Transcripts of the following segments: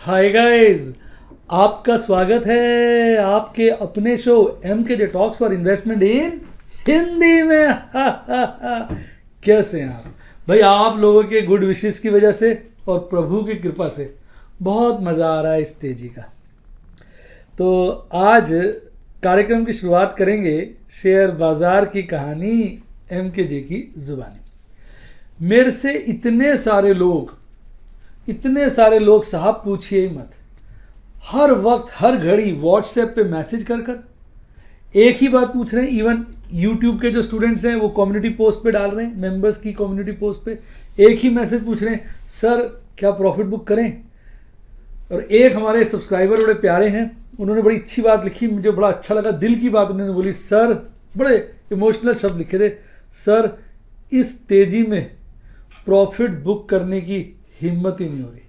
Hi guys, आपका स्वागत है आपके अपने show MKJ talks for investment इन हिंदी में। कैसे हैं आप भाई? आप लोगों के गुड विशेस की वजह से और प्रभु की कृपा से बहुत मज़ा आ रहा है इस तेजी का। तो आज कार्यक्रम की शुरुआत करेंगे शेयर बाजार की कहानी MKJ की जुबानी। मेरे से इतने सारे लोग साहब पूछिए ही मत, हर वक्त हर घड़ी व्हाट्सएप पे मैसेज कर एक ही बात पूछ रहे हैं। इवन यूट्यूब के जो स्टूडेंट्स हैं वो कम्युनिटी पोस्ट पे डाल रहे हैं, मेंबर्स की कम्युनिटी पोस्ट पे एक ही मैसेज पूछ रहे हैं, सर क्या प्रॉफिट बुक करें। और एक हमारे सब्सक्राइबर बड़े प्यारे हैं, उन्होंने बड़ी अच्छी बात लिखी, मुझे बड़ा अच्छा लगा, दिल की बात उन्होंने बोली। सर बड़े इमोशनल शब्द लिखे थे, सर इस तेजी में प्रॉफिट बुक करने की हिम्मत ही नहीं हो रही,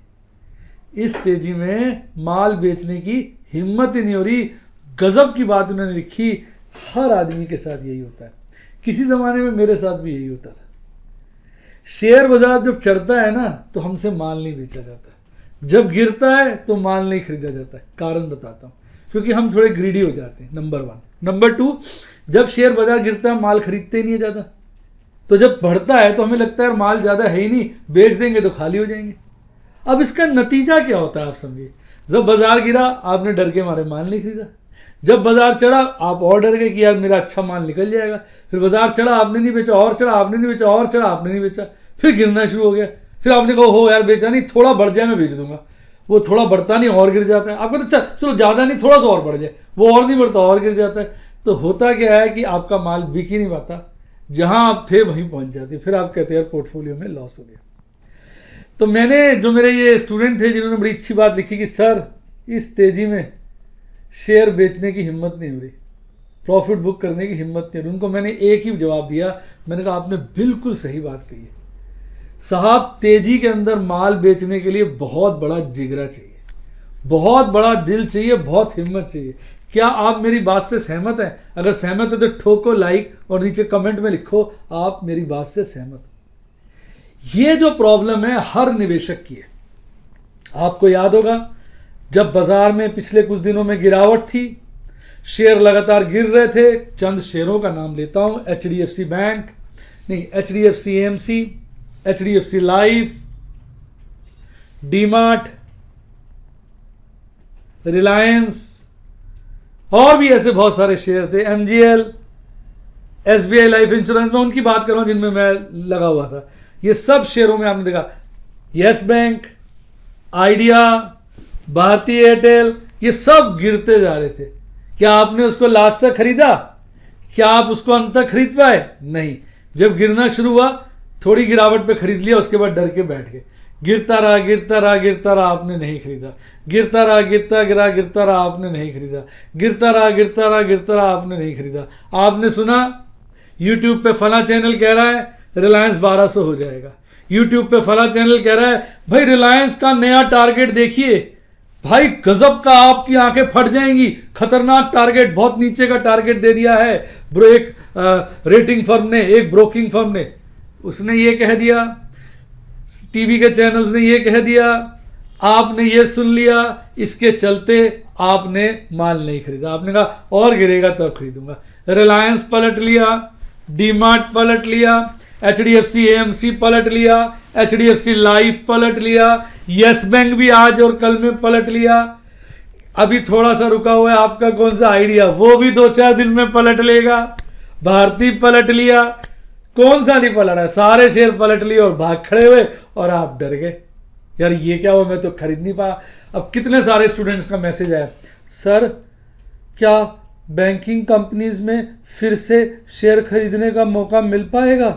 इस तेजी में माल बेचने की हिम्मत ही नहीं हो रही। गजब की बात उन्होंने लिखी। हर आदमी के साथ यही होता है, किसी ज़माने में मेरे साथ भी यही होता था। शेयर बाजार जब चढ़ता है ना तो हमसे माल नहीं बेचा जाता, जब गिरता है तो माल नहीं खरीदा जाता है। कारण बताता हूँ, क्योंकि हम थोड़े ग्रीडी हो जाते हैं, नंबर 1। नंबर 2, जब शेयर बाजार गिरता है माल खरीदते ही नहीं ज़्यादा, तो जब बढ़ता है तो हमें लगता है माल ज़्यादा है ही नहीं, बेच देंगे तो खाली हो जाएंगे। अब इसका नतीजा क्या होता है आप समझिए। जब बाजार गिरा आपने डर के मारे माल नहीं खरीदा, जब बाजार चढ़ा आप और डर गए कि यार मेरा अच्छा माल निकल जाएगा, फिर बाजार चढ़ा आपने नहीं बेचा, और चढ़ा आपने नहीं बेचा, और चढ़ा आपने नहीं बेचा, फिर गिरना शुरू हो गया। फिर आपने कहा हो यार बेचा नहीं, थोड़ा बढ़ जाए मैं बेच दूंगा। वो थोड़ा बढ़ता नहीं और गिर जाता है। आपको तो चलो ज़्यादा नहीं, थोड़ा सा और बढ़ जाए, वो और नहीं बढ़ता और गिर जाता है। तो होता क्या है कि आपका माल बिक ही नहीं पाता, जहां आप थे वहीं पहुंच जाती। फिर आप कहते हैं यार पोर्टफोलियो में लॉस हो गया। तो मैंने जो मेरे ये स्टूडेंट थे जिन्होंने बड़ी अच्छी बात लिखी कि सर इस तेजी में शेयर बेचने की हिम्मत नहीं हो रही, प्रॉफिट बुक करने की हिम्मत नहीं हो रही, उनको मैंने एक ही जवाब दिया। मैंने कहा आपने बिल्कुल सही बात कही है साहब, तेजी के अंदर माल बेचने के लिए बहुत बड़ा जिगरा चाहिए, बहुत बड़ा दिल चाहिए, बहुत हिम्मत चाहिए। क्या आप मेरी बात से सहमत हैं? अगर सहमत है तो ठोको लाइक और नीचे कमेंट में लिखो आप मेरी बात से सहमत हो। ये जो प्रॉब्लम है हर निवेशक की है। आपको याद होगा जब बाजार में पिछले कुछ दिनों में गिरावट थी, शेयर लगातार गिर रहे थे। चंद शेयरों का नाम लेता हूं, HDFC बैंक नहीं, HDFC AMC, HDFC life, DMart, Reliance, और भी ऐसे बहुत सारे शेयर थे, MGL, SBI लाइफ इंश्योरेंस। में उनकी बात कर रहा हूं जिनमें मैं लगा हुआ था। ये सब शेयरों में आपने देखा यस बैंक, आइडिया, भारती एयरटेल, ये सब गिरते जा रहे थे। क्या आपने उसको लास्ट तक खरीदा? क्या आप उसको अंत तक खरीद पाए? नहीं। जब गिरना शुरू हुआ थोड़ी गिरावट पे खरीद लिया, उसके बाद डर के बैठ गए। गिरता रहा गिरता रहा गिरता रहा, आपने नहीं खरीदा। गिरता रहा गिरता रहा, आपने नहीं खरीदा। गिरता रहा गिरता रहा, आपने नहीं खरीदा। आपने सुना यूट्यूब पे फला चैनल कह रहा है रिलायंस 1200 हो जाएगा, यूट्यूब पे फला चैनल कह रहा है भाई रिलायंस का नया टारगेट देखिए, भाई गजब का, आपकी आंखें फट जाएंगी, खतरनाक टारगेट, बहुत नीचे का टारगेट दे दिया है। एक रेटिंग फर्म ने, एक ब्रोकिंग फर्म ने, उसने ये कह दिया, टीवी के चैनल्स ने ये कह दिया, आपने ये सुन लिया, इसके चलते आपने माल नहीं खरीदा। आपने कहा और गिरेगा तब खरीदूंगा। रिलायंस पलट लिया, डीमार्ट पलट लिया, HDFC AMC पलट लिया, HDFC लाइफ पलट लिया, यस बैंक भी आज और कल में पलट लिया। अभी थोड़ा सा रुका हुआ है आपका कौन सा आइडिया, वो भी 2-4 दिन में पलट लेगा। भारती पलट लिया, कौन सा नहीं पलट है, सारे शेयर पलट लिए और भाग खड़े हुए और आप डर गए यार ये क्या हुआ, मैं तो खरीद नहीं पाया। अब कितने सारे स्टूडेंट्स का मैसेज आया, सर क्या बैंकिंग कंपनीज में फिर से शेयर खरीदने का मौका मिल पाएगा,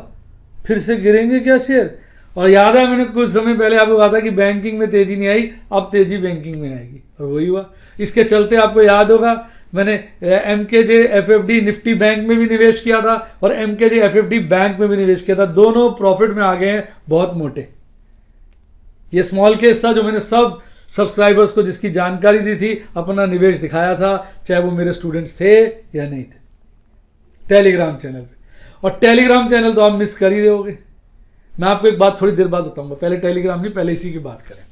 फिर से गिरेंगे क्या शेयर? और याद है मैंने कुछ समय पहले आपको कहा था कि बैंकिंग में तेजी नहीं आई, अब तेजी बैंकिंग में आएगी, और वही हुआ। इसके चलते आपको याद होगा मैंने MKJ FFD निफ्टी बैंक में भी निवेश किया था और MKJ FFD बैंक में भी निवेश किया था, दोनों प्रॉफिट में आ गए हैं बहुत मोटे। ये स्मॉल केस था जो मैंने सब सब्सक्राइबर्स को जिसकी जानकारी दी थी अपना निवेश दिखाया था, चाहे वो मेरे स्टूडेंट्स थे या नहीं थे, टेलीग्राम चैनल पे। और टेलीग्राम चैनल तो आप मिस कर ही रहे होगे। मैं आपको एक बात थोड़ी देर बाद बताऊंगा, पहले टेलीग्राम नहीं, पहले इसी की बात करें।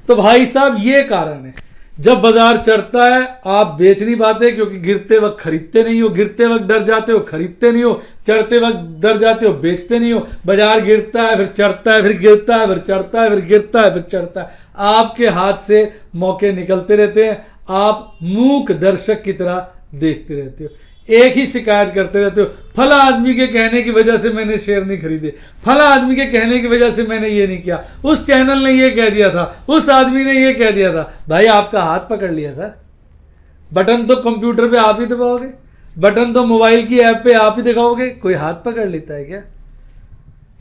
तो भाई साहब ये कारण है, जब बाजार चढ़ता है आप बेच नहीं पाते क्योंकि गिरते वक्त खरीदते नहीं हो, गिरते वक्त डर जाते हो खरीदते नहीं हो, चढ़ते वक्त डर जाते हो बेचते नहीं हो। बाजार गिरता है फिर चढ़ता है, फिर गिरता है फिर चढ़ता है, फिर गिरता है फिर चढ़ता है, आपके हाथ से मौके निकलते रहते हैं, आप मूक दर्शक की तरह देखते रहते हो, एक ही शिकायत करते रहते हो, फला आदमी के कहने की वजह से मैंने शेयर नहीं खरीदे, फला आदमी के कहने की वजह से मैंने ये नहीं किया, उस चैनल ने ये कह दिया था, उस आदमी ने ये कह दिया था। भाई आपका हाथ पकड़ लिया था, बटन तो कंप्यूटर पे आप ही दबाओगे, बटन तो मोबाइल की ऐप पे आप ही दिखाओगे, कोई हाथ पकड़ लेता है क्या?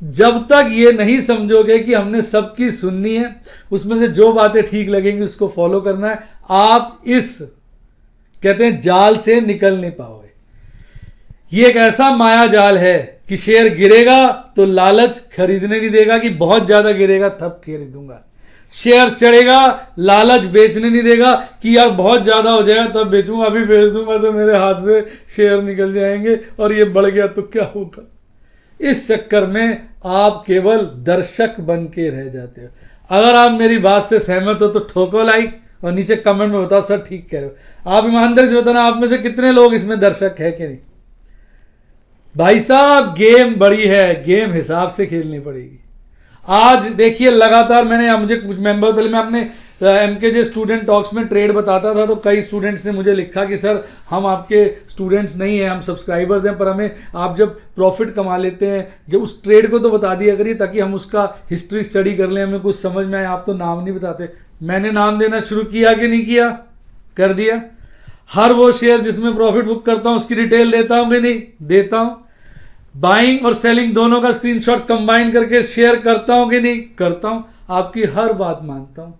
जब तक ये नहीं समझोगे कि हमने सबकी सुननी है, उसमें से जो बातें ठीक लगेंगी उसको फॉलो करना है, आप इस कहते हैं जाल से निकल नहीं पाओगे। ये एक ऐसा माया जाल है कि शेयर गिरेगा तो लालच खरीदने नहीं देगा कि बहुत ज्यादा गिरेगा तब खरीदूंगा, शेयर चढ़ेगा लालच बेचने नहीं देगा कि यार बहुत ज्यादा हो जाएगा तब बेचूंगा, अभी बेच दूंगा तो मेरे हाथ से शेयर निकल जाएंगे और ये बढ़ गया तो क्या होगा। इस चक्कर में आप केवल दर्शक बन के रह जाते हो। अगर आप मेरी बात से सहमत हो तो ठोको लाइक और नीचे कमेंट में बताओ सर ठीक कह रहे हो। आप ईमानदारी से बताना आप में से कितने लोग इसमें दर्शक है कि नहीं। भाई साहब गेम बड़ी है, गेम हिसाब से खेलनी पड़ेगी। आज देखिए लगातार मैंने, मुझे कुछ मेंबर, पहले मैं अपने MKJ स्टूडेंट टॉक्स में ट्रेड बताता था तो कई स्टूडेंट्स ने मुझे लिखा कि सर हम आपके स्टूडेंट्स नहीं हैं, हम सब्सक्राइबर्स हैं, पर हमें आप जब प्रॉफिट कमा लेते हैं जब उस ट्रेड को तो बता दिया करिए ताकि हम उसका हिस्ट्री स्टडी कर लें, हमें कुछ समझ में आए, आप तो नाम नहीं बताते। मैंने नाम देना शुरू किया कि नहीं किया? कर दिया। हर वो शेयर जिसमें प्रॉफिट बुक करता हूं उसकी डिटेल देता हूं कि नहीं? देता हूं। बाइंग और सेलिंग दोनों का स्क्रीनशॉट कंबाइन करके शेयर करता हूं कि नहीं? करता हूं। आपकी हर बात मानता हूं।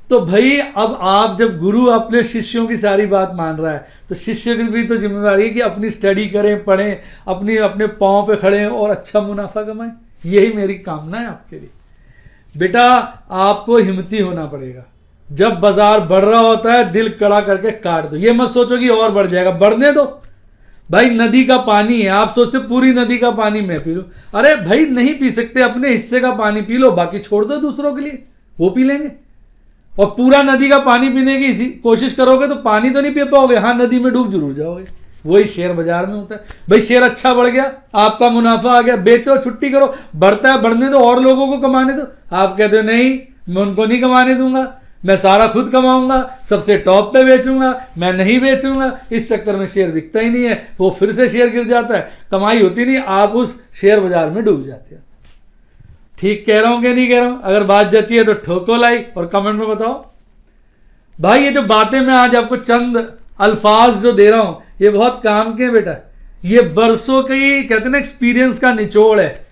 तो भाई अब आप जब गुरु अपने शिष्यों की सारी बात मान रहा है तो शिष्य की भी तो जिम्मेदारी है कि अपनी स्टडी करें, पढ़ें, अपने पांव पे खड़े और अच्छा मुनाफा कमाएं। यही मेरी कामना है आपके लिए। बेटा आपको हिम्मती होना पड़ेगा। जब बाजार बढ़ रहा होता है दिल कड़ा करके काट दो, ये मत सोचो कि और बढ़ जाएगा, बढ़ने दो। भाई नदी का पानी है, आप सोचते पूरी नदी का पानी मैं पी लूं, अरे भाई नहीं पी सकते, अपने हिस्से का पानी पी लो, बाकी छोड़ दो दूसरों के लिए, वो पी लेंगे। और पूरा नदी का पानी पीने की कोशिश करोगे तो पानी तो नहीं पी पाओगे, हाँ नदी में डूब जरूर जाओगे। वही शेयर बाजार में होता है। भाई शेयर अच्छा बढ़ गया, आपका मुनाफा आ गया, बेचो, छुट्टी करो, बढ़ता है बढ़ने दो, और लोगों को कमाने दो। आप कहते हो नहीं मैं उनको नहीं कमाने दूंगा, मैं सारा खुद कमाऊंगा, सबसे टॉप पे बेचूंगा, मैं नहीं बेचूंगा। इस चक्कर में शेयर बिकता ही नहीं है, वो फिर से शेयर गिर जाता है, कमाई होती नहीं, आप उस शेयर बाजार में डूब जाते हो। ठीक कह रहा हूं कि नहीं कह रहा हूं? अगर बात जची है तो ठोको लाइक और कमेंट में बताओ। भाई ये जो बातें मैं आज आपको चंद अल्फाज जो दे रहा हूं ये बहुत काम के हैं बेटा, ये बरसों की कहते हैं ना एक्सपीरियंस का निचोड़ है।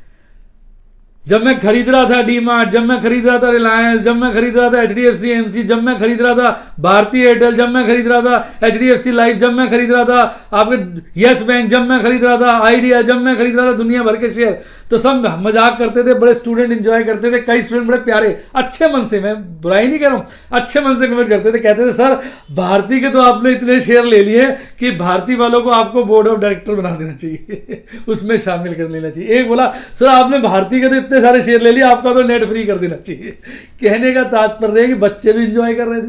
जब मैं खरीद रहा था डीमार्ट, जब मैं खरीद रहा था रिलायंस, जब मैं खरीद रहा था HDFC AMC, जब मैं खरीद रहा था भारतीय एयरटेल, जब मैं खरीद रहा था HDFC लाइफ, जब मैं खरीद रहा था आपके यस बैंक, जब मैं खरीद रहा था आइडिया, जब मैं खरीद रहा था दुनिया भर के शेयर, तो सब मजाक करते थे, बड़े स्टूडेंट इंजॉय करते थे, कई स्टूडेंट बड़े प्यारे अच्छे मन से, मैं बुराई नहीं कर रहा हूँ, अच्छे मन से कमेंट करते थे, कहते थे सर भारती के तो आपने इतने शेयर ले लिए कि भारती वालों को आपको बोर्ड ऑफ डायरेक्टर बना देना चाहिए उसमें शामिल कर लेना चाहिए। एक बोला सर आपने भारती के तो इतने सारे शेयर ले लिए, आपका तो नेट फ्री कर देना चाहिए। कहने का तात्पर्य है कि बच्चे भी इंजॉय कर रहे थे,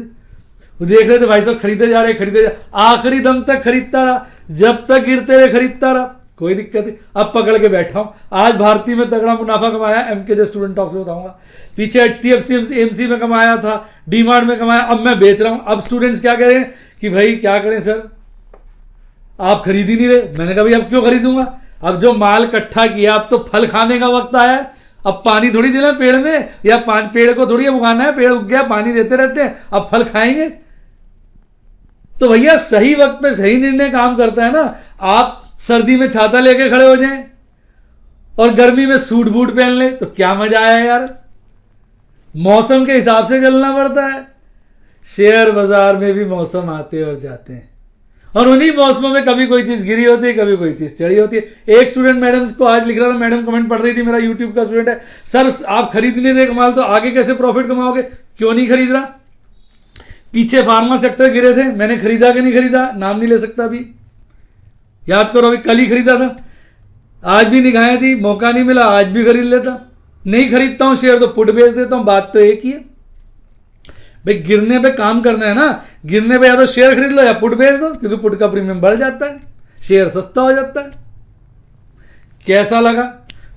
वो देख रहे थे भाई साहब खरीदे जा रहे, आखिरी दम तक खरीदता रहा, जब तक गिरते हुए खरीदता रहा, कोई दिक्कत नहीं। अब पकड़ के बैठा हूं, आज भारती में तगड़ा मुनाफा कमाया, MKJ स्टूडेंट टॉक्स में बताऊंगा, पीछे HDFC AMC में कमाया था, डीमार्ट में कमाया, अब मैं बेच रहा हूं। अब स्टूडेंट्स क्या कह रहे हैं कि भाई क्या करें सर आप खरीद ही नहीं रहे। मैंने कहा भाई अब क्यों खरीदूंगा, अब जो माल इकट्ठा किया अब तो फल खाने का वक्त आया है, अब पानी थोड़ी देना पेड़ में, या पेड़ को थोड़ी उगाना है, पेड़ उग गया पानी देते रहते हैं, अब फल खाएंगे। तो भैया सही वक्त पे सही निर्णय काम करता है ना। आप सर्दी में छाता लेके खड़े हो जाएं और गर्मी में सूट बूट पहन ले तो क्या मजा आया यार। मौसम के हिसाब से चलना पड़ता है। शेयर बाजार में भी मौसम आते और जाते हैं और उन्हीं मौसमों में कभी कोई चीज गिरी होती है, कभी कोई चीज चढ़ी होती है। एक स्टूडेंट मैडम को आज लिख रहा था, मैडम कमेंट पढ़ रही थी, मेरा यूट्यूब का स्टूडेंट है, सर आप खरीद नहीं रहे कमाल तो आगे कैसे प्रॉफिट कमाओगे, क्यों नहीं खरीद रहा। पीछे फार्मा सेक्टर गिरे थे, मैंने खरीदा कि नहीं खरीदा, नाम नहीं ले सकता अभी, याद करो अभी कल ही खरीदा था, आज भी निगाहें थी, मौका नहीं मिला, आज भी खरीद लेता। नहीं खरीदता हूं शेयर तो पुट बेच देता हूं, बात तो एक ही है। भाई गिरने पे काम करना है ना, गिरने पे या तो शेयर खरीद लो या पुट बेच दो, क्योंकि पुट का प्रीमियम बढ़ जाता है, शेयर सस्ता हो जाता है। कैसा लगा?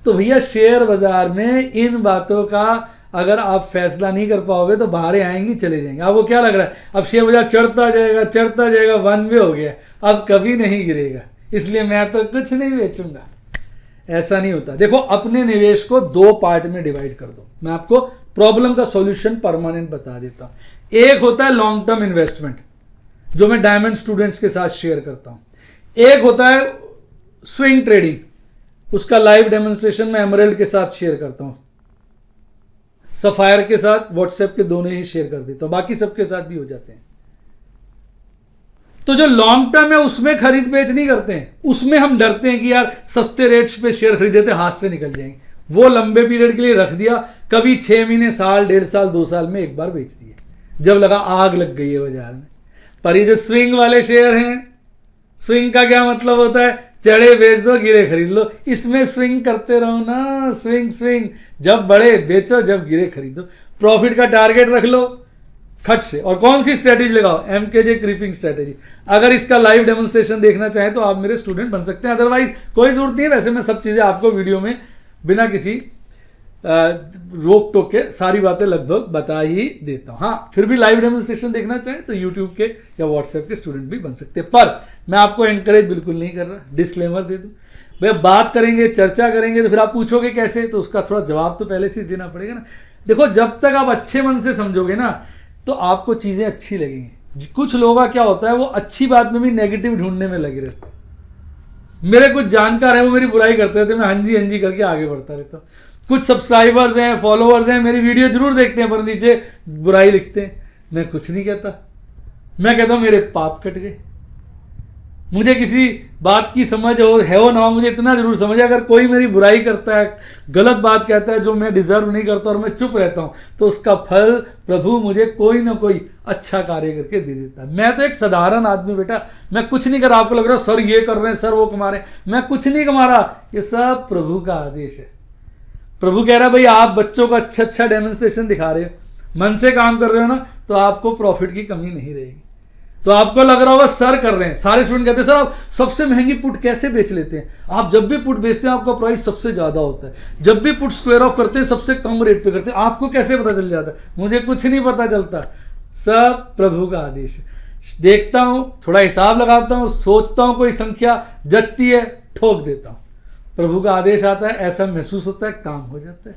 तो भैया शेयर बाजार में इन बातों का अगर आप फैसला नहीं कर पाओगे तो बाहर आएंगी चले जाएंगे। आपको क्या लग रहा है अब शेयर बाजार चढ़ता जाएगा, वन वे हो गया, अब कभी नहीं गिरेगा, इसलिए मैं तो कुछ नहीं बेचूंगा? ऐसा नहीं होता। देखो अपने निवेश को दो पार्ट में डिवाइड कर दो। मैं आपको प्रॉब्लम का सॉल्यूशन परमानेंट बता देता हूं। एक होता है लॉन्ग टर्म इन्वेस्टमेंट, जो मैं डायमंड स्टूडेंट्स के साथ शेयर करता हूं। एक होता है स्विंग ट्रेडिंग, उसका लाइव डेमोन्स्ट्रेशन मैं एमराल्ड के साथ शेयर करता हूं, सफायर के साथ, व्हाट्सएप के दोनों ही शेयर कर देता हूं, बाकी सबके साथ भी हो जाते हैं। तो जो लॉन्ग टर्म है उसमें खरीद बेच नहीं करते हैं, उसमें हम डरते हैं कि यार सस्ते रेट्स पे शेयर खरीदे थे हाथ से निकल जाएंगे, वो लंबे पीरियड के लिए रख दिया, कभी 6 महीने, साल, 1.5 साल, 2 साल में एक बार बेच दिए जब लगा आग लग गई है बाजार में। पर ये जो स्विंग वाले शेयर हैं, स्विंग का क्या मतलब होता है? चढ़े बेच दो, गिरे खरीद लो। इसमें स्विंग करते रहो ना, स्विंग, जब बढ़े बेचो, जब गिरे खरीदो, प्रॉफिट का टारगेट रख लो खट से। और कौन सी स्ट्रेटेजी लगाओ? एमकेजे क्रीपिंग स्ट्रेटेजी। अगर इसका लाइव डेमोन्स्ट्रेशन देखना चाहें तो आप मेरे स्टूडेंट बन सकते हैं, अदरवाइज कोई जरूरत नहीं है। वैसे मैं सब चीजें आपको वीडियो में बिना किसी रोक टोक के सारी बातें लगभग बता ही देता हूं। हाँ, फिर भी लाइव डेमोन्स्ट्रेशन देखना चाहें तो यूट्यूब के या व्हाट्सएप के स्टूडेंट भी बन सकते हैं। पर मैं आपको एनकरेज बिल्कुल नहीं कर रहा, डिस्क्लेमर दे दूं। भैया बात करेंगे, चर्चा करेंगे, तो फिर आप पूछोगे कैसे, तो उसका थोड़ा जवाब तो पहले से ही देना पड़ेगा ना। देखो जब तक आप अच्छे मन से समझोगे ना तो आपको चीजें अच्छी लगेंगी। कुछ लोगों का क्या होता है, वो अच्छी बात में भी नेगेटिव ढूंढने में लगे रहते हैं। मेरे कुछ जानकार हैं, वो मेरी बुराई करते रहते, मैं हाँ जी करके आगे बढ़ता रहता हूँ। कुछ सब्सक्राइबर्स हैं, फॉलोअर्स हैं, मेरी वीडियो जरूर देखते हैं पर नीचे बुराई लिखते हैं। मैं कुछ नहीं कहता, मैं कहता हूं मेरे पाप कट गए। मुझे किसी बात की समझ हो ना हो, मुझे इतना जरूर समझ है, अगर कोई मेरी बुराई करता है, गलत बात कहता है जो मैं डिजर्व नहीं करता और मैं चुप रहता हूं, तो उसका फल प्रभु मुझे कोई ना कोई अच्छा कार्य करके दे देता है। मैं तो एक साधारण आदमी बेटा, मैं कुछ नहीं कर रहा। आपको लग रहा है सर ये कर रहे हैं, सर वो कमा रहे हैं, मैं कुछ नहीं कमा रहा, ये सब प्रभु का आदेश है। प्रभु कह रहा है भाई आप बच्चों को अच्छा डेमोन्स्ट्रेशन दिखा रहे हो, मन से काम कर रहे हो ना, तो आपको प्रॉफिट की कमी नहीं रहेगी। तो आपको लग रहा होगा सर कर रहे हैं, सारे स्टूडेंट कहते हैं सर आप सबसे महंगी पुट कैसे बेच लेते हैं? आप जब भी पुट बेचते हैं आपका प्राइस सबसे ज्यादा होता है, जब भी पुट स्क्वायर ऑफ करते हैं सबसे कम रेट पे करते हैं, आपको कैसे पता चल जाता है? मुझे कुछ नहीं पता चलता, सब प्रभु का आदेश है। देखता हूं, थोड़ा हिसाब लगाता हूं, सोचता हूं, कोई संख्या जचती है, ठोक देता हूं, प्रभु का आदेश आता है, ऐसा महसूस होता है, काम हो जाता है।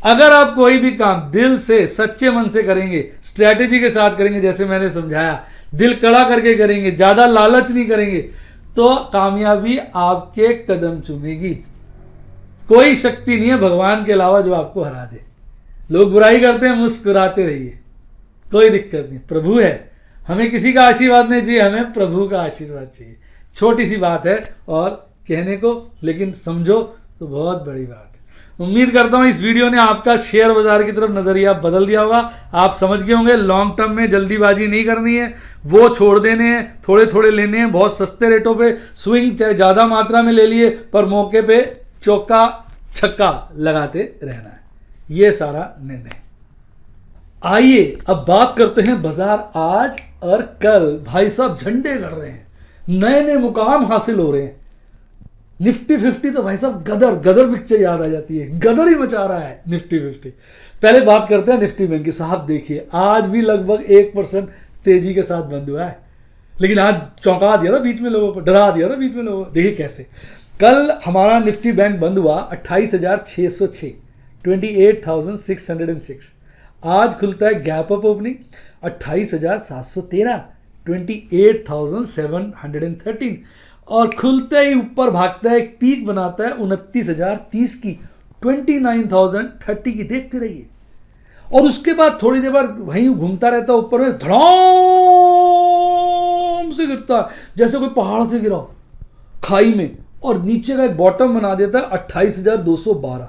अगर आप कोई भी काम दिल से, सच्चे मन से करेंगे, स्ट्रैटेजी के साथ करेंगे, जैसे मैंने समझाया, दिल कड़ा करके करेंगे, ज्यादा लालच नहीं करेंगे, तो कामयाबी आपके कदम चूमेगी। कोई शक्ति नहीं है भगवान के अलावा जो आपको हरा दे। लोग बुराई करते हैं, मुस्कुराते रहिए, कोई दिक्कत नहीं, प्रभु है। हमें किसी का आशीर्वाद नहीं चाहिए, हमें प्रभु का आशीर्वाद चाहिए। छोटी सी बात है और कहने को, लेकिन समझो तो बहुत बड़ी बात है। उम्मीद करता हूं इस वीडियो ने आपका शेयर बाजार की तरफ नजरिया बदल दिया होगा। आप समझ गए होंगे लॉन्ग टर्म में जल्दीबाजी नहीं करनी है, वो छोड़ देने हैं, थोड़े थोड़े लेने हैं, बहुत सस्ते रेटों पे स्विंग चाहे ज्यादा मात्रा में ले लिए, पर मौके पे चौका छक्का लगाते रहना है, ये सारा निर्णय। आइए अब बात करते हैं बाजार आज और कल। भाई साहब झंडे गड़ रहे हैं, नए नए मुकाम हासिल हो रहे हैं। निफ्टी 50 तो भाई साहब गदर पिक्चर याद आ जाती है, गदर ही मचा रहा है निफ्टी 50। पहले बात करते हैं निफ्टी बैंक की। साहब देखिए आज भी लगभग 1% तेजी के साथ बंद हुआ है, लेकिन आज चौंका दिया था बीच में लोगों को, डरा दिया था बीच में लोगों को। देखिए कैसे कल हमारा निफ्टी बैंक बंद हुआ 28,606, 28,606। आज खुलता है गैप अप ओपनिंग 28,713, 28,713, और खुलते ही ऊपर भागता है, एक पीक बनाता है 29,030 की, 29,030 की। देखते रहिए, और उसके बाद थोड़ी देर बाद वहीं घूमता रहता है, ऊपर में धड़ाम से गिरता है जैसे कोई पहाड़ से गिरा खाई में, और नीचे का एक बॉटम बना देता है 28,212।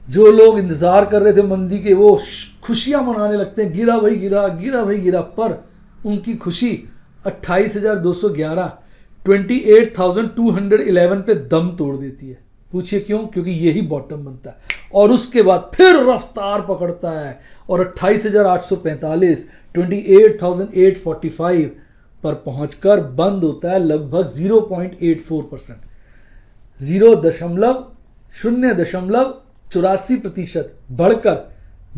जो लोग इंतजार कर रहे थे मंदी के, वो खुशियां मनाने लगते हैं, गिरा भाई गिरा, गिरा भाई गिरा, पर उनकी खुशी 28,211, 28,211 पे दम तोड़ देती है। पूछिए क्यों? क्योंकि यही बॉटम बनता है और उसके बाद फिर रफ्तार पकड़ता है और 28,845 28,845 पर पहुंचकर बंद होता है लगभग 0.84%, 0.84% बढ़कर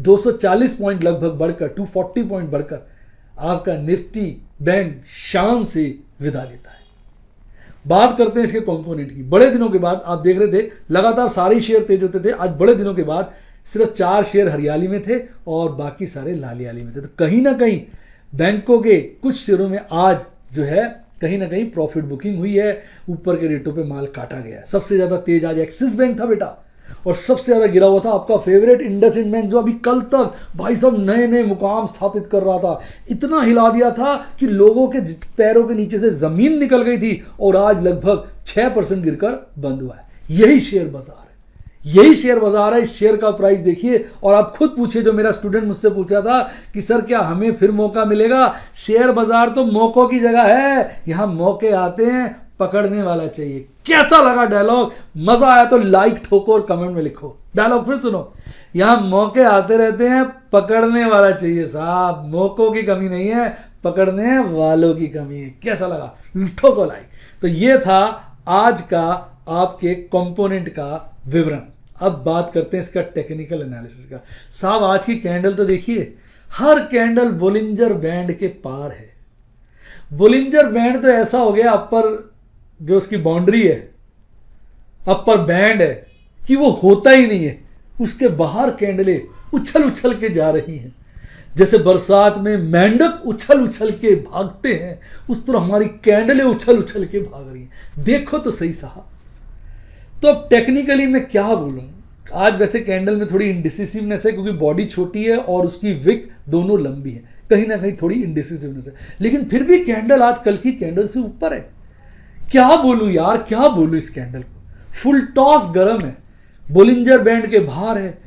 240 पॉइंट लगभग बढ़कर 240 पॉइंट बढ़कर आपका निफ्टी बैंक शान से विदा लेता है। बात करते हैं इसके कंपोनेंट की। बड़े दिनों के बाद आप देख रहे थे लगातार सारे ही शेयर तेज होते थे, आज बड़े दिनों के बाद सिर्फ 4 शेयर हरियाली में थे और बाकी सारे लालियाली में थे। तो कहीं ना कहीं बैंकों के कुछ शेयरों में आज जो है कहीं ना कहीं प्रॉफिट बुकिंग हुई है, ऊपर के रेटों पे माल काटा गया है। सबसे ज्यादा तेज आज एक्सिस बैंक था बेटा, और सबसे ज्यादा गिरा हुआ था आपका फेवरेट इंडसइंड बैंक, जो अभी कल तक भाई साहब नए नए मुकाम स्थापित कर रहा था, इतना हिला दिया था कि लोगों के पैरों के नीचे से जमीन निकल गई थी और आज लगभग 6% गिरकर बंद हुआ है। यही शेयर बाजार है, यही शेयर बाजार है। इस शेयर का प्राइस देखिए और आप खुद पूछिए, जो मेरा स्टूडेंट मुझसे पूछा था कि सर क्या हमें फिर मौका मिलेगा? शेयर बाजार तो मौकों की जगह है, यहां मौके आते हैं, पकड़ने वाला चाहिए। कैसा लगा डायलॉग? मजा आया तो लाइक ठोको और कमेंट में लिखो। डायलॉग फिर सुनो, यहां मौके आते रहते हैं, पकड़ने वाला चाहिए साहब। मौकों की कमी नहीं है, पकड़ने वालों की कमी है। कैसा लगा? ठोको लाइक। तो ये था आज का आपके कंपोनेंट का विवरण। अब बात करते हैं इसका टेक्निकल एनालिसिस का। साहब आज की कैंडल तो देखिए, हर कैंडल बोलिंजर बैंड के पार है। बोलिंजर बैंड तो ऐसा हो गया, अपर जो उसकी बाउंड्री है, अपर बैंड है, कि वो होता ही नहीं है। उसके बाहर कैंडलें उछल उछल के जा रही हैं। जैसे बरसात में मेंढक उछल उछल के भागते हैं, उस तरह हमारी कैंडलें उछल उछल के भाग रही हैं। देखो तो सही साहब। तो अब टेक्निकली मैं क्या बोलूं, आज वैसे कैंडल में थोड़ी इंडिसिसिवनेस है क्योंकि बॉडी छोटी है और उसकी विक दोनों लंबी है, कहीं ना कहीं थोड़ी इंडिसिसिवनेस है। लेकिन फिर भी कैंडल आज कल की कैंडल से ऊपर है। क्या बोलूं यार, क्या बोलूं इस कैंडल को? फुल टॉस गर्म है, बोलिंजर बैंड के बाहर है,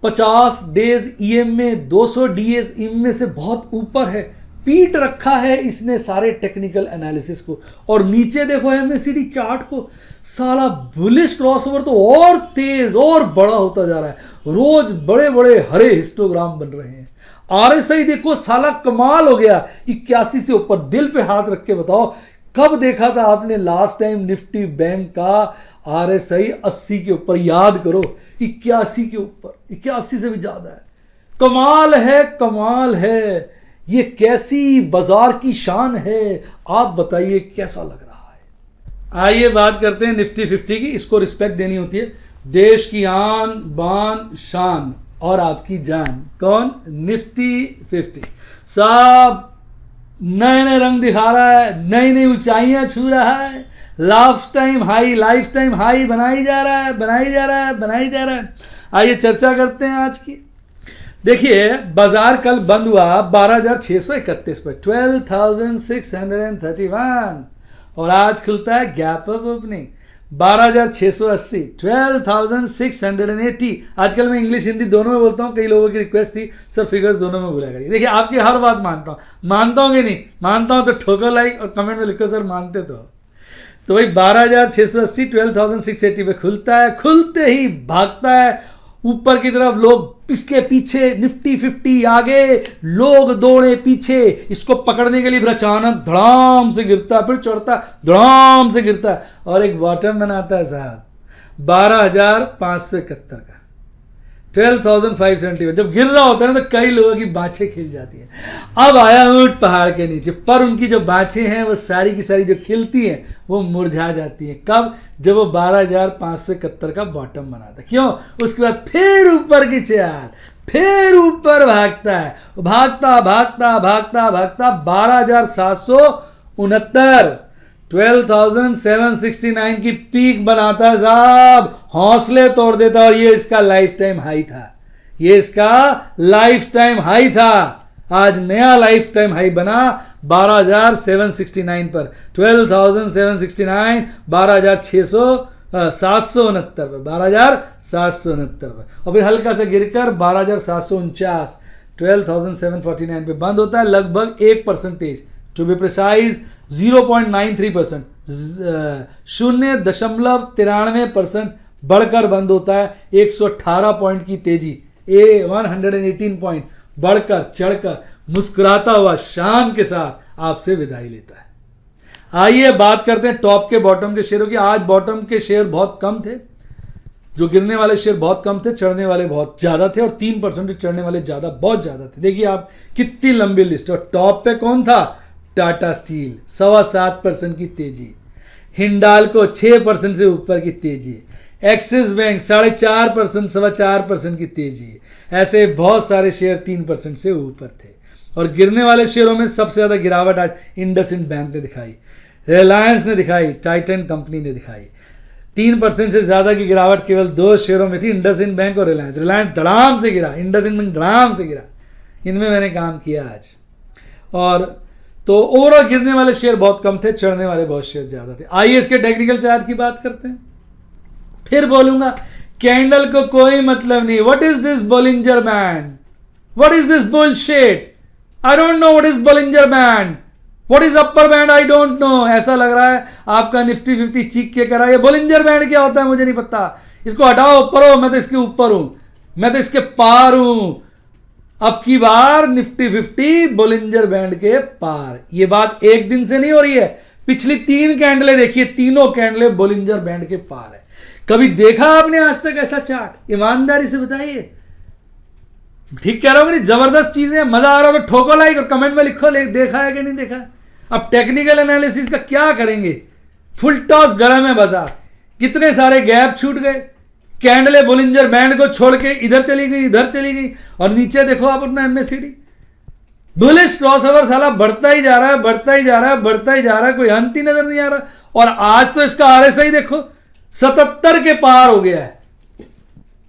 50 डेज ईएम में 200 डीएस ईएम में से बहुत ऊपर है, पीट रखा है इसने सारे टेक्निकल एनालिसिस को। और नीचे देखो एमएसीडी चार्ट को, साला बुलिश क्रॉसओवर तो और तेज और बड़ा होता जा रहा है। रोज बड़े बड़े हरे हिस्टोग्राम बन रहे हैं। आरएसआई देखो साला कमाल हो गया, 81 से ऊपर। दिल पे हाथ रख के बताओ, कब देखा था आपने लास्ट टाइम निफ्टी बैंक का आरएसआई 80 के ऊपर? याद करो, 81 के ऊपर, 81 से भी ज्यादा है। कमाल है, कमाल है। ये कैसी बाजार की शान है, आप बताइए कैसा लग रहा है? आइए बात करते हैं निफ्टी 50 की। इसको रिस्पेक्ट देनी होती है, देश की आन बान शान और आपकी जान। कौन? निफ्टी 50 साहब नए नए रंग दिखा रहा है, नई नई ऊंचाइयां छू रहा है, लाइफ टाइम हाई बनाई जा रहा है, बनाई जा रहा है। आइए चर्चा करते हैं आज की। देखिए बाजार कल बंद हुआ 12,631 पर, 12,631, और आज खुलता है गैप अप ओपनिंग 12,680, 12,680। आजकल मैं इंग्लिश हिंदी दोनों में बोलता हूँ, कई लोगों की रिक्वेस्ट थी सर फिगर्स दोनों में बोला करिए। देखिए आपकी हर बात मानता हूँ, मानता हूँ कि नहीं मानता हूँ तो ठोको लाइक और कमेंट में लिखो सर मानते तो भाई 12,680 12,680 पे खुलता है। खुलते ही भागता है ऊपर की तरफ, लोग इसके पीछे, निफ्टी 50 आगे, लोग दौड़े पीछे इसको पकड़ने के लिए। फिर अचानक धड़ाम से गिरता है, फिर चढ़ता है, धड़ाम से गिरता है और एक बॉटम बनाता है साहब 12,571 का, 12,570। जब गिर रहा होता है ना तो कई लोगों की बाछें खिल जाती हैं। अब आया ऊंट पहाड़ के नीचे, पर उनकी जो बाछें हैं वो सारी की सारी जो खिलती हैं वो मुरझा जाती हैं। कब? जब वो 12,571 का बॉटम बनाता है। क्यों? उसके बाद फिर ऊपर की चाल, फिर ऊपर भागता है, भागता भागता भागता भागता 12,769, 12,769 की पीक बनाता है साहब, हौसले तोड़ देता है। और ये इसका लाइफ टाइम हाई था, ये इसका लाइफ टाइम हाई था। आज नया लाइफ टाइम हाई बना 12,769 पर, 12,769, 769 पर, 12,769 पर, और फिर हल्का सा गिरकर 12,749, 12,749 पे बंद होता है। लगभग 1% टू बी प्रिसाइज 0.93%, 0.93% बढ़कर बंद होता है 118 पॉइंट की तेजी, 118 पॉइंट बढ़कर चढ़कर मुस्कुराता हुआ शान के साथ आपसे विदाई लेता है। आइए बात करते हैं टॉप के बॉटम के शेयरों की। आज बॉटम के शेयर बहुत कम थे, जो गिरने वाले शेयर बहुत कम थे, चढ़ने वाले बहुत ज्यादा थे, और 3% चढ़ने वाले ज्यादा बहुत ज्यादा थे। देखिए आप कितनी लंबी लिस्ट। और टॉप पे कौन था? टाटा स्टील 7.25% की तेजी, हिंडाल्को 6% से ऊपर की तेजी, एक्सिस बैंक 4.5% 4.25% की तेजी। ऐसे बहुत सारे शेयर 3% से ऊपर थे। और गिरने वाले शेयरों में सबसे ज्यादा गिरावट आज इंडसइंड बैंक ने दिखाई, रिलायंस ने दिखाई, टाइटन कंपनी ने दिखाई। 3% से ज्यादा की गिरावट केवल 2 शेयरों में थी, इंडसइंड बैंक और रिलायंस। रिलायंस धड़ाम से गिरा, इंडसइंड बैंक धड़ाम से गिरा। इनमें मैंने काम किया आज। और तो ओवरऑल गिरने वाले शेयर बहुत कम थे, चढ़ने वाले बहुत शेयर ज्यादा थे। आइए इसके टेक्निकल चार्ट की बात करते हैं। फिर बोलूंगा कैंडल को कोई मतलब नहीं। What is this Bollinger band? What is this bullshit? I don't know what is Bollinger band. What is upper band? I don't know. ऐसा लग रहा है आपका निफ्टी 50 चीख के करा। ये बोलिंजर बैंड क्या होता है मुझे नहीं पता। इसको हटाओ, ऊपर हो। मैं तो इसके ऊपर हूं, मैं तो इसके पार हूं। अब की बार निफ्टी 50 बोलिंजर बैंड के पार। ये बात एक दिन से नहीं हो रही है, पिछली 3 कैंडलें देखिए, तीनों कैंडलें बोलिंजर बैंड के पार है। कभी देखा आपने आज तक ऐसा चार्ट? ईमानदारी से बताइए। ठीक कह रहा हूं, जबरदस्त चीज है। मजा आ रहा हो तो ठोको लाइक और कमेंट में लिखो देखा है कि नहीं देखा। अब टेक्निकल एनालिसिस का क्या करेंगे? फुल टॉस गरम है बाजार, कितने सारे गैप छूट गए। कैंडले बोलिंजर बैंड को छोड़ के इधर चली गई, इधर चली गई। और नीचे देखो आप अपना एमएससीडी बुलिश क्रॉसओवर साला बढ़ता ही जा रहा है, बढ़ता ही जा रहा है, बढ़ता ही जा रहा है, कोई अंत ही नजर नहीं आ रहा। और आज तो इसका आरएसआई देखो 77 के पार हो गया है।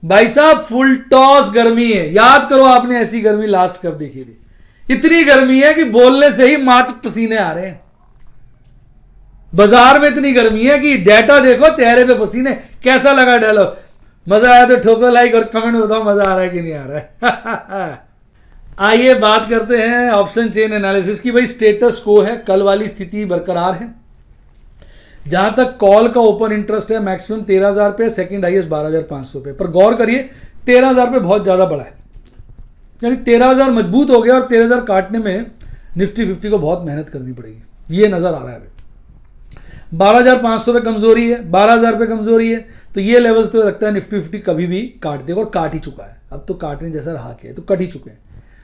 भाई साहब फुल टॉस गर्मी है। याद करो आपने ऐसी गर्मी लास्ट कब देखी थी? इतनी गर्मी है कि बोलने से ही मात्र पसीने आ रहे हैं। बाजार में इतनी गर्मी है कि डाटा देखो, चेहरे पे पसीने। कैसा लगा डायलॉग? मजा आया तो ठोको लाइक और कमेंट में बताओ मजा आ रहा है कि नहीं आ रहा है। आइए बात करते हैं ऑप्शन चेन एनालिसिस की। भाई स्टेटस को है, कल वाली स्थिति बरकरार है। जहां तक कॉल का ओपन इंटरेस्ट है मैक्सिमम 13,000 पे, सेकंड हाईएस्ट 12,500 पे। पर गौर करिए 13,000 पे बहुत ज्यादा बड़ा है, यानी 13,000 मजबूत हो गया और 13,000 काटने में निफ्टी 50 को बहुत मेहनत करनी पड़ेगी, ये नजर आ रहा है। अभी 12,500 पे कमजोरी है, 12,000 पे कमजोरी है, तो ये लेवल्स तो लगता है निफ्टी 50 कभी भी काट देगा और काट ही चुका है। अब तो काटने जैसा रहा के तो कट ही चुके हैं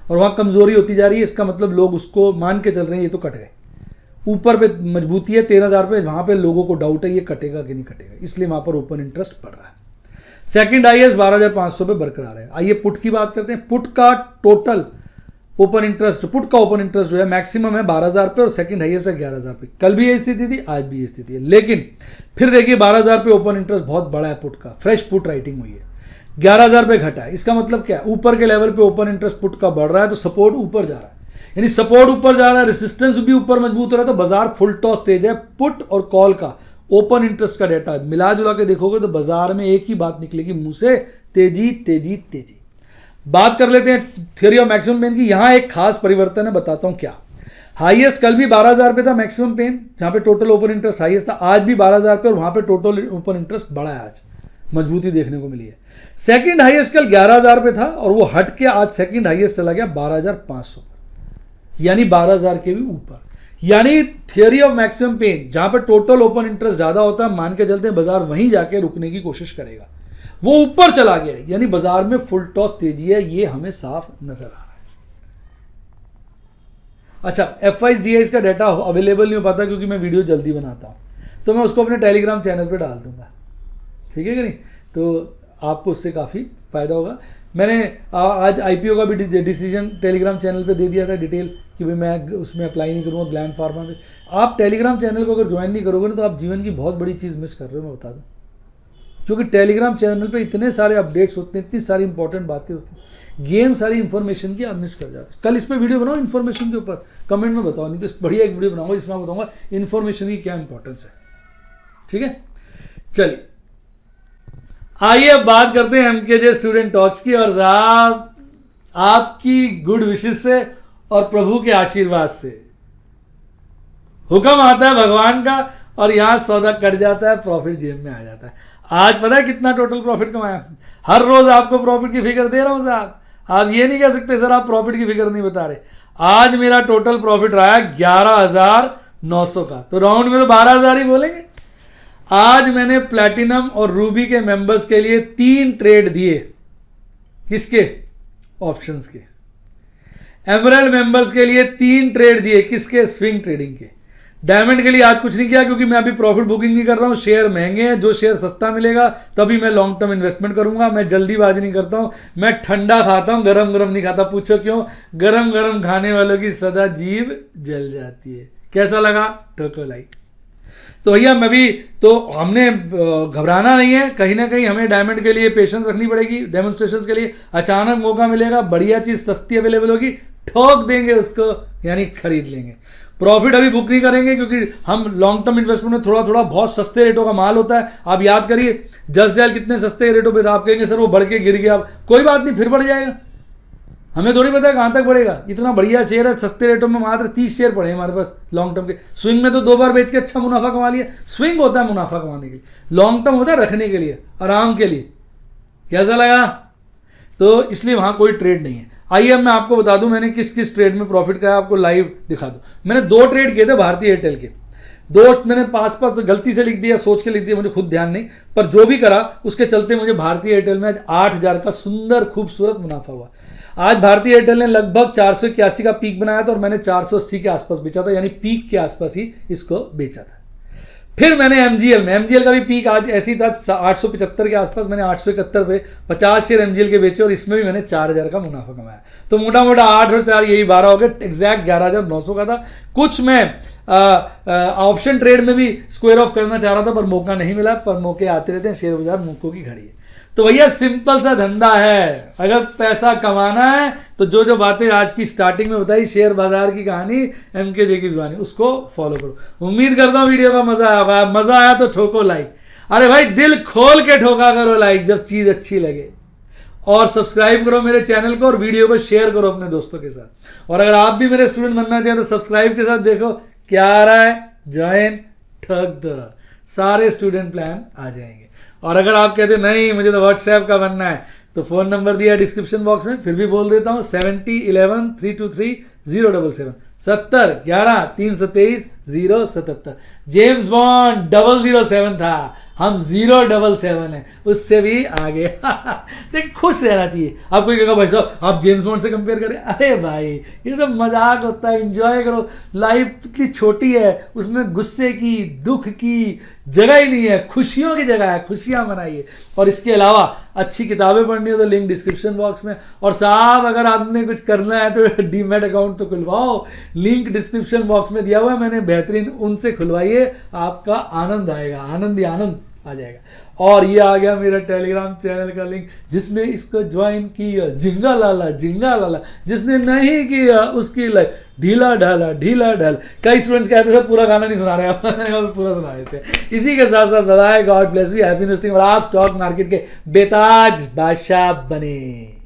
और वहां कमजोरी होती जा रही है। इसका मतलब लोग उसको मान के चल रहे हैं ये तो कट गए। ऊपर पे मजबूती है 13,000 पे, वहां पे लोगों को डाउट है ये कटेगा कि नहीं कटेगा, इसलिए वहां पर ओपन इंटरेस्ट बढ़ रहा है। सेकंड हाईएस्ट 12,500 पे बरकरार है। आइए पुट की बात करते हैं। पुट का टोटल ओपन इंटरेस्ट, पुट का ओपन इंटरेस्ट जो है मैक्सिमम है 12,000 पे और सेकंड हाईएस्ट है 11,000 पे। कल भी ये स्थिति थी, आज भी ये स्थिति है। लेकिन फिर देखिए 12,000 पे ओपन इंटरेस्ट बहुत बड़ा है पुट का, फ्रेश पुट राइटिंग हुई है। 11,000 पे घटा है, इसका मतलब क्या है? ऊपर के लेवल पे ओपन इंटरेस्ट पुट का बढ़ रहा है तो सपोर्ट ऊपर जा रहा है, यानी सपोर्ट ऊपर जा रहा है, रेसिस्टेंस भी ऊपर मजबूत हो रहा है, तो बाजार फुल टॉस तेज है। पुट और कॉल का ओपन इंटरेस्ट का डेटा मिला जुला के देखोगे तो बाजार में एक ही बात निकलेगी मुंह से, तेजी तेजी तेजी। बात कर लेते हैं थ्योरी ऑफ मैक्सिमम पेन की। यहां एक खास परिवर्तन है, बताता हूं क्या। हाईएस्ट कल भी 12,000 पे था मैक्सिमम पेन, जहां पे टोटल ओपन इंटरेस्ट हाईएस्ट था। आज भी 12,000 पे और वहां पे टोटल ओपन इंटरेस्ट बढ़ा है, आज मजबूती देखने को मिली है। सेकंड हाईएस्ट कल 11,000 पे था और वो हट के आज सेकंड हाईएस्ट चला गया 12,500 पर, यानी 12,000 के भी ऊपर। यानी थियरी ऑफ मैक्सिमम पेन, जहां पर टोटल ओपन इंटरेस्ट ज्यादा होता है, मान के चलते हैं बाजार वहीं जाके रुकने की कोशिश करेगा, वो ऊपर चला गया है, यानी बाजार में फुल टॉस तेजी है, ये हमें साफ नजर आ रहा है। अच्छा, एफआईज डीआईज का डाटा अवेलेबल नहीं हो पाता क्योंकि मैं वीडियो जल्दी बनाता हूं, तो मैं उसको अपने टेलीग्राम चैनल पे डाल दूंगा, ठीक है कि नहीं? तो आपको उससे काफ़ी फायदा होगा। मैंने आज आईपीओ का भी डिसीजन टेलीग्राम चैनल पे दे दिया था डिटेल कि भाई मैं उसमें अप्लाई नहीं करूँगा ग्लैंड फार्मा में। आप टेलीग्राम चैनल को अगर ज्वाइन नहीं करोगे ना तो आप जीवन की बहुत बड़ी चीज़ मिस कर रहे हो, मैं बता दूँ, क्योंकि टेलीग्राम चैनल पे इतने सारे अपडेट्स होते हैं, इतनी सारी इंपॉर्टेंट बातें होती हैं, गेम सारी इन्फॉर्मेशन की आप मिस कर जाते हैं। कल इस पर वीडियो बनाओ इन्फॉर्मेशन के ऊपर, कमेंट में बताओ, नहीं तो बढ़िया एक वीडियो बनाऊंगा जिसमें बताऊंगा इन्फॉर्मेशन की क्या इंपॉर्टेंस है, ठीक है? चलिए आइए अब बात करते हैं एमकेजे स्टूडेंट टॉक्स की। और साहब आपकी गुड विशेस से और प्रभु के आशीर्वाद से हुक्म आता है भगवान का और यहां सौदा कट जाता है, प्रॉफिट जेब में आ जाता है। आज पता है कितना टोटल प्रॉफिट कमाया? हर रोज आपको प्रॉफिट की फिगर दे रहा हूं साहब, आप ये नहीं कह सकते सर आप प्रॉफिट की फिगर नहीं बता रहे। आज मेरा टोटल प्रॉफिट रहा है 11,900 का, तो राउंड में तो 12,000 ही बोलेंगे। आज मैंने प्लैटिनम और रूबी के मेंबर्स के लिए 3 ट्रेड दिए। किसके? ऑप्शंस के। एमरल्ड मेंबर्स के लिए 3 ट्रेड दिए। किसके? स्विंग ट्रेडिंग के। डायमंड के लिए आज कुछ नहीं किया क्योंकि मैं अभी प्रॉफिट बुकिंग नहीं कर रहा हूं, शेयर महंगे हैं, जो शेयर सस्ता मिलेगा तभी मैं लॉन्ग टर्म इन्वेस्टमेंट करूंगा। मैं जल्दीबाजी नहीं करता हूं, मैं ठंडा खाता हूं, गरम गरम नहीं खाता। पूछो क्यों? गरम गरम खाने वालों की सदा जीभ जल जाती है। कैसा लगा? ठोको लाइक। तो भैया मैं भी तो हमने घबराना नहीं है, कहीं ना कहीं हमें डायमंड के लिए पेशेंस रखनी पड़ेगी। डेमोन्स्ट्रेशंस के लिए अचानक मौका मिलेगा, बढ़िया चीज सस्ती अवेलेबल होगी, ठोक देंगे उसको, यानी खरीद लेंगे। प्रॉफिट अभी बुक नहीं करेंगे क्योंकि हम लॉन्ग टर्म इन्वेस्टमेंट में थोड़ा थोड़ा बहुत सस्ते रेटों का माल होता है। आप याद करिए जस्ट डायल कितने सस्ते रेटों पे था, आप कहेंगे सर वो बढ़ के गिर गया, कोई बात नहीं, फिर बढ़ जाएगा। हमें थोड़ी पता है कहां तक बढ़ेगा। इतना बढ़िया शेयर है, सस्ते रेटों में मात्र 30 शेयर पड़े हमारे पास लॉन्ग टर्म के। स्विंग में तो 2 बार बेच के अच्छा मुनाफा कमा लिया। स्विंग होता है मुनाफा कमाने के लिए, लॉन्ग टर्म होता है रखने के लिए, आराम के लिए। कैसा लगा? तो इसलिए वहां कोई ट्रेड नहीं है। आइए अब मैं आपको बता दूं मैंने किस किस ट्रेड में प्रॉफिट का, आपको लाइव दिखा दूं। मैंने 2 ट्रेड किए थे भारतीय एयरटेल के। 2 मैंने पास तो गलती से लिख दिया, सोच के लिख दिया, मुझे खुद ध्यान नहीं, पर जो भी करा उसके चलते मुझे भारतीय एयरटेल में आज 8,000 का सुंदर खूबसूरत मुनाफा हुआ। आज भारतीय एयरटेल ने लगभग 481 का पीक बनाया था और मैंने 480 के आसपास बेचा था, यानी पीक के आसपास ही इसको बेचा था। फिर मैंने एमजीएल का भी पीक आज ऐसी था 875 के आसपास, मैंने 871 पे 50 शेयर एमजीएल के बेचे और इसमें भी मैंने 4,000 का मुनाफा कमाया। तो मोटा मोटा 8 और 4 यही 12 हो गए, एग्जैक्ट 11,900 का था। कुछ मैं ऑप्शन ट्रेड में भी स्क्वायर ऑफ करना चाह रहा था पर मौका नहीं मिला, पर मौके आते रहते हैं, शेयर बाजार मौकों की घड़ी है। तो भैया सिंपल सा धंधा है, अगर पैसा कमाना है तो जो जो बातें आज की स्टार्टिंग में बताई, शेयर बाजार की कहानी, एमकेजे की जुबानी, उसको फॉलो करो। उम्मीद करता हूं वीडियो का मजा आया। मजा आया तो ठोको लाइक। अरे भाई दिल खोल के ठोका करो लाइक जब चीज अच्छी लगे, और सब्सक्राइब करो मेरे चैनल को और वीडियो को शेयर करो अपने दोस्तों के साथ। और अगर आप भी मेरे स्टूडेंट बनना चाहें तो सब्सक्राइब के साथ देखो क्या आ रहा है, ज्वाइन ठग दो, सारे स्टूडेंट प्लान आ जाएंगे। और अगर आप कहते नहीं मुझे तो व्हाट्सएप का बनना है तो फोन नंबर दिया डिस्क्रिप्शन बॉक्स में, फिर भी बोल देता हूं 7011323077 7011323077। जेम्स बॉन्ड 007 था, हम 077 है, उससे भी आगे। देखिए खुश रहना चाहिए। आप कोई कहेगा भाई साहब आप जेम्स बॉन्ड से कंपेयर करें, अरे भाई ये तो मजाक होता है, एंजॉय करो। लाइफ इतनी छोटी है, उसमें गुस्से की दुख की जगह ही नहीं है, खुशियों की जगह है, खुशियां मनाइए। और इसके अलावा अच्छी किताबें पढ़नी हो तो लिंक डिस्क्रिप्शन बॉक्स में। और साहब अगर आपने कुछ करना है तो डीमैट अकाउंट तो खुलवाओ, लिंक डिस्क्रिप्शन बॉक्स में दिया हुआ है मैंने, बेहतरीन, उनसे खुलवाइए, आपका आनंद आएगा, आनंद ही आनंद आ जाएगा। और ये आ गया मेरा टेलीग्राम चैनल का लिंक, जिसने इसको ज्वाइन किया जिंगा लाला, जिसने नहीं किया उसकी लाइफ ढीला ढाला ढीला ढाल। कई स्टूडेंट्स कहते हैं पूरा गाना नहीं सुना रहे आप, पूरा सुना देते हैं। इसी के साथ साथ बताए God bless you, happy investing, और आप स्टॉक मार्केट के बेताज बादशाह बने।